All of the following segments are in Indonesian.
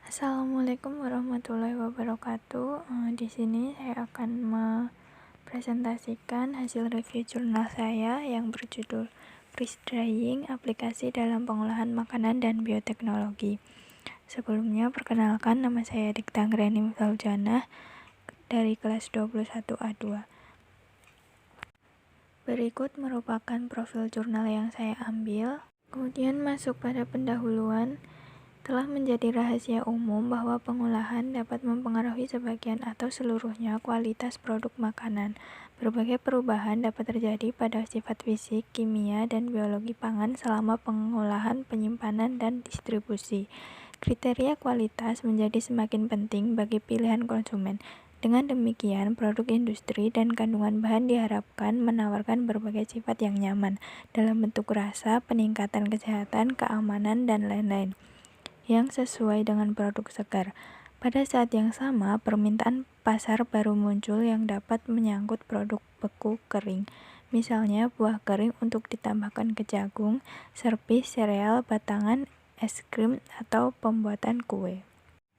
Assalamualaikum warahmatullahi wabarakatuh. Di sini saya akan mempresentasikan hasil review jurnal saya yang berjudul Freeze Drying Aplikasi dalam Pengolahan Makanan dan Bioteknologi. Sebelumnya, perkenalkan, nama saya Dikta Anggreni Fauzanah dari kelas 21A2. Berikut merupakan profil jurnal yang saya ambil. Kemudian masuk pada pendahuluan. Telah menjadi rahasia umum bahwa pengolahan dapat mempengaruhi sebagian atau seluruhnya kualitas produk makanan. Berbagai perubahan dapat terjadi pada sifat fisik, kimia, dan biologi pangan selama pengolahan, penyimpanan, dan distribusi. Kriteria kualitas menjadi semakin penting bagi pilihan konsumen. Dengan demikian, produk industri dan kandungan bahan diharapkan menawarkan berbagai sifat yang nyaman dalam bentuk rasa, peningkatan kesehatan, keamanan, dan lain-lain yang sesuai dengan produk segar. Pada saat yang sama, permintaan pasar baru muncul yang dapat menyangkut produk beku kering. Misalnya, buah kering untuk ditambahkan ke jagung, serpih, sereal, batangan, es krim, atau pembuatan kue.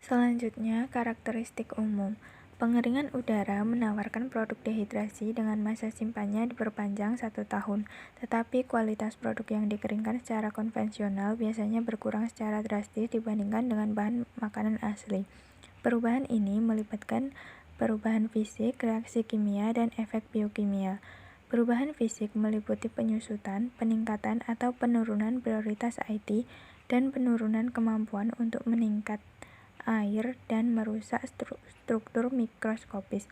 Selanjutnya, karakteristik umum. Pengeringan udara menawarkan produk dehidrasi dengan masa simpannya diperpanjang 1 tahun, tetapi kualitas produk yang dikeringkan secara konvensional biasanya berkurang secara drastis dibandingkan dengan bahan makanan asli. Perubahan ini melibatkan perubahan fisik, reaksi kimia, dan efek biokimia. Perubahan fisik meliputi penyusutan, peningkatan atau penurunan prioritas IT, dan penurunan kemampuan untuk meningkat air dan merusak struktur mikroskopis.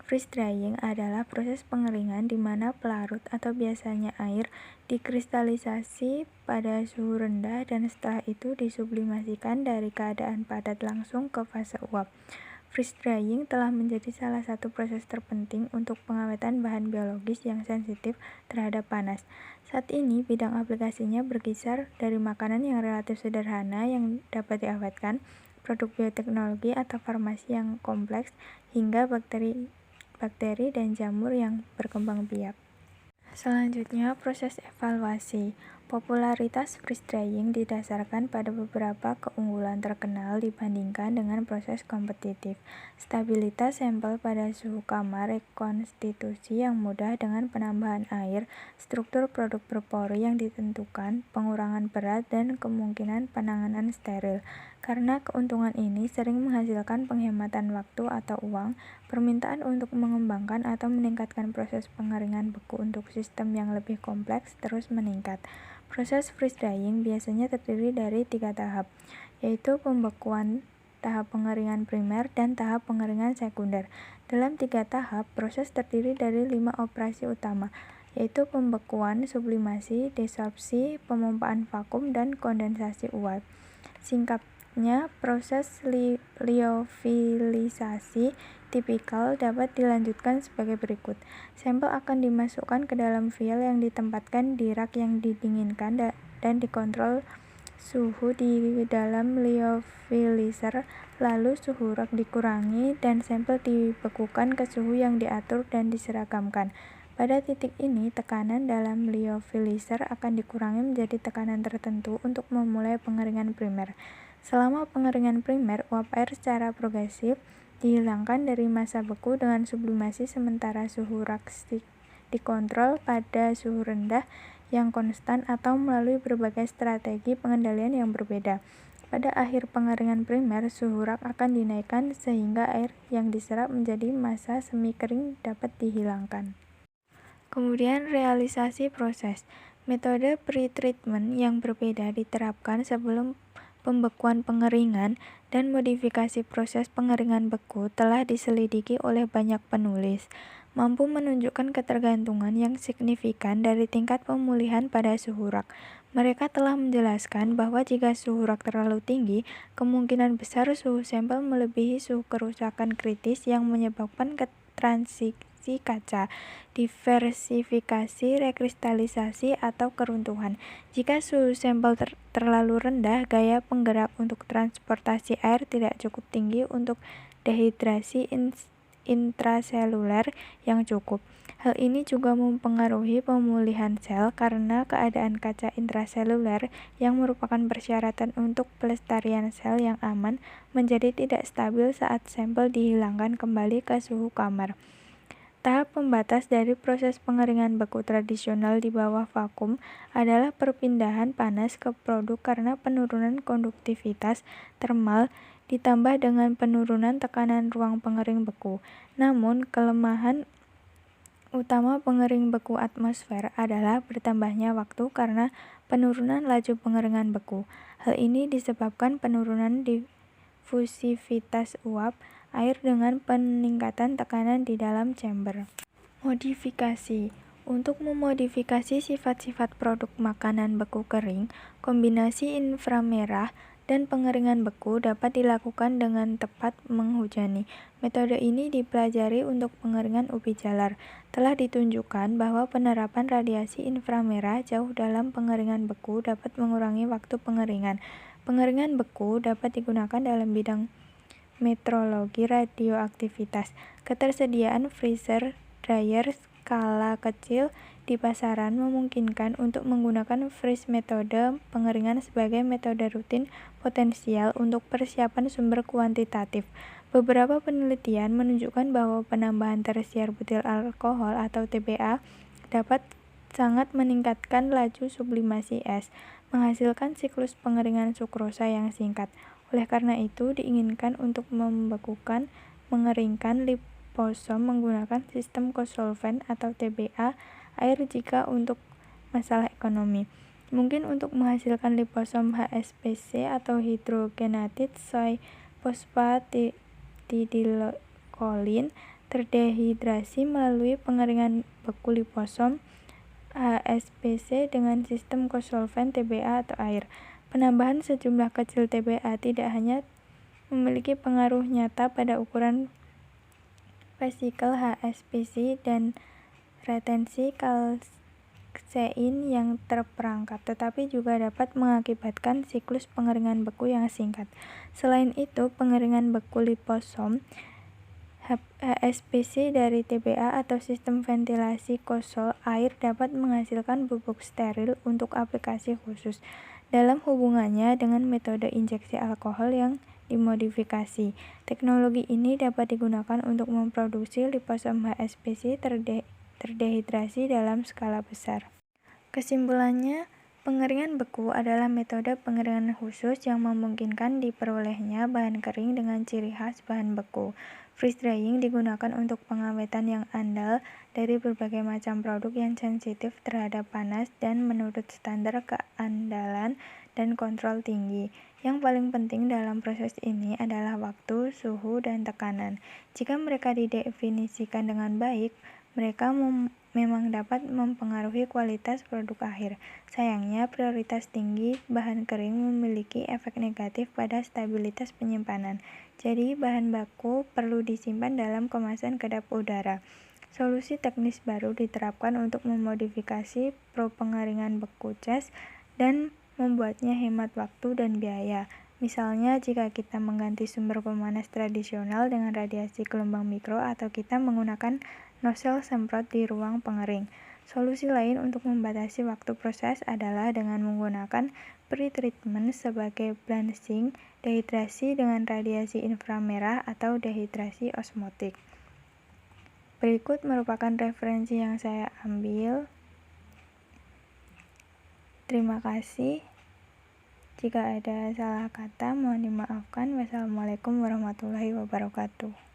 Freeze drying adalah proses pengeringan di mana pelarut atau biasanya air dikristalisasi pada suhu rendah dan setelah itu disublimasikan dari keadaan padat langsung ke fase uap. Freeze drying telah menjadi salah satu proses terpenting untuk pengawetan bahan biologis yang sensitif terhadap panas. Saat ini, bidang aplikasinya berkisar dari makanan yang relatif sederhana yang dapat diawetkan, produk bioteknologi atau farmasi yang kompleks, hingga bakteri dan jamur yang berkembang biak. Selanjutnya, proses evaluasi. Popularitas freeze drying didasarkan pada beberapa keunggulan terkenal dibandingkan dengan proses kompetitif. Stabilitas sampel pada suhu kamar, rekonstitusi yang mudah dengan penambahan air, struktur produk berpori yang ditentukan, pengurangan berat, dan kemungkinan penanganan steril. Karena keuntungan ini sering menghasilkan penghematan waktu atau uang, permintaan untuk mengembangkan atau meningkatkan proses pengeringan beku untuk sistem yang lebih kompleks terus meningkat. Proses freeze drying biasanya terdiri dari 3 tahap, yaitu pembekuan, tahap pengeringan primer, dan tahap pengeringan sekunder. Dalam 3 tahap, proses terdiri dari 5 operasi utama, yaitu pembekuan, sublimasi, desorpsi, pemompaan vakum, dan kondensasi uap. Singkatnya, proses liofilisasi tipikal dapat dilanjutkan sebagai berikut. Sampel akan dimasukkan ke dalam vial yang ditempatkan di rak yang didinginkan dan dikontrol suhu di dalam liofilizer, lalu suhu rak dikurangi dan sampel dibekukan ke suhu yang diatur dan diseragamkan. Pada titik ini, tekanan dalam liofilizer akan dikurangi menjadi tekanan tertentu untuk memulai pengeringan primer. Selama pengeringan primer, uap air secara progresif dihilangkan dari masa beku dengan sublimasi sementara suhu rak dikontrol pada suhu rendah yang konstan atau melalui berbagai strategi pengendalian yang berbeda. Pada akhir pengeringan primer, suhu rak akan dinaikkan sehingga air yang diserap menjadi massa semi kering dapat dihilangkan. Kemudian realisasi proses. Metode pre-treatment yang berbeda diterapkan sebelum pembekuan pengeringan dan modifikasi proses pengeringan beku telah diselidiki oleh banyak penulis, mampu menunjukkan ketergantungan yang signifikan dari tingkat pemulihan pada suhu rak. Mereka telah menjelaskan bahwa jika suhu rak terlalu tinggi, kemungkinan besar suhu sampel melebihi suhu kerusakan kritis yang menyebabkan transisi kaca, diversifikasi, rekristalisasi, atau keruntuhan. Jika suhu sampel terlalu rendah, gaya penggerak untuk transportasi air tidak cukup tinggi untuk dehidrasi intraseluler yang cukup. Hal ini juga mempengaruhi pemulihan sel karena keadaan kaca intraseluler yang merupakan persyaratan untuk pelestarian sel yang aman menjadi tidak stabil saat sampel dihilangkan kembali ke suhu kamar. Tahap pembatas dari proses pengeringan beku tradisional di bawah vakum adalah perpindahan panas ke produk karena penurunan konduktivitas termal ditambah dengan penurunan tekanan ruang pengering beku. Namun, kelemahan utama pengering beku atmosfer adalah bertambahnya waktu karena penurunan laju pengeringan beku. Hal ini disebabkan penurunan difusivitas uap air dengan peningkatan tekanan di dalam chamber. Modifikasi. Untuk memodifikasi sifat-sifat produk makanan beku kering, kombinasi inframerah dan pengeringan beku dapat dilakukan dengan tepat menghujani. Metode ini dipelajari untuk pengeringan ubi jalar. Telah ditunjukkan bahwa penerapan radiasi inframerah jauh dalam pengeringan beku dapat mengurangi waktu pengeringan. Pengeringan beku dapat digunakan dalam bidang metrologi radioaktivitas. Ketersediaan freezer dryer skala kecil di pasaran memungkinkan untuk menggunakan freeze metode pengeringan sebagai metode rutin potensial untuk persiapan sumber kuantitatif. Beberapa penelitian menunjukkan bahwa penambahan tersier butil alkohol atau TBA dapat sangat meningkatkan laju sublimasi es, menghasilkan siklus pengeringan sukrosa yang singkat. Oleh karena itu, diinginkan untuk mengeringkan liposom menggunakan sistem kosolven atau TBA air jika untuk masalah ekonomi. Mungkin untuk menghasilkan liposom HSPC atau hidrogenatid soy fosfatidilkolin terdehidrasi melalui pengeringan beku liposom HSPC dengan sistem kosolven TBA atau air. Penambahan sejumlah kecil TBA tidak hanya memiliki pengaruh nyata pada ukuran vesikel HSPC dan retensi kalsein yang terperangkap, tetapi juga dapat mengakibatkan siklus pengeringan beku yang singkat. Selain itu, pengeringan beku liposom HSPC dari TBA atau sistem ventilasi kosol air dapat menghasilkan bubuk steril untuk aplikasi khusus. Dalam hubungannya dengan metode injeksi alkohol yang dimodifikasi, teknologi ini dapat digunakan untuk memproduksi liposom HSPC terdehidrasi dalam skala besar. Kesimpulannya, pengeringan beku adalah metode pengeringan khusus yang memungkinkan diperolehnya bahan kering dengan ciri khas bahan beku. Freeze drying digunakan untuk pengawetan yang andal dari berbagai macam produk yang sensitif terhadap panas dan menurut standar keandalan dan kontrol tinggi. Yang paling penting dalam proses ini adalah waktu, suhu, dan tekanan. Jika mereka didefinisikan dengan baik, mereka memang dapat mempengaruhi kualitas produk akhir. Sayangnya, prioritas tinggi bahan kering memiliki efek negatif pada stabilitas penyimpanan. Jadi, bahan baku perlu disimpan dalam kemasan kedap udara. Solusi teknis baru diterapkan untuk memodifikasi pengeringan beku cas dan membuatnya hemat waktu dan biaya. Misalnya, jika kita mengganti sumber pemanas tradisional dengan radiasi gelombang mikro atau kita menggunakan nozzle semprot di ruang pengering. Solusi lain untuk membatasi waktu proses adalah dengan menggunakan pretreatment sebagai blanching, dehidrasi dengan radiasi inframerah atau dehidrasi osmotik. Berikut merupakan referensi yang saya ambil. Terima kasih. Jika ada salah kata, mohon dimaafkan. Wassalamualaikum warahmatullahi wabarakatuh.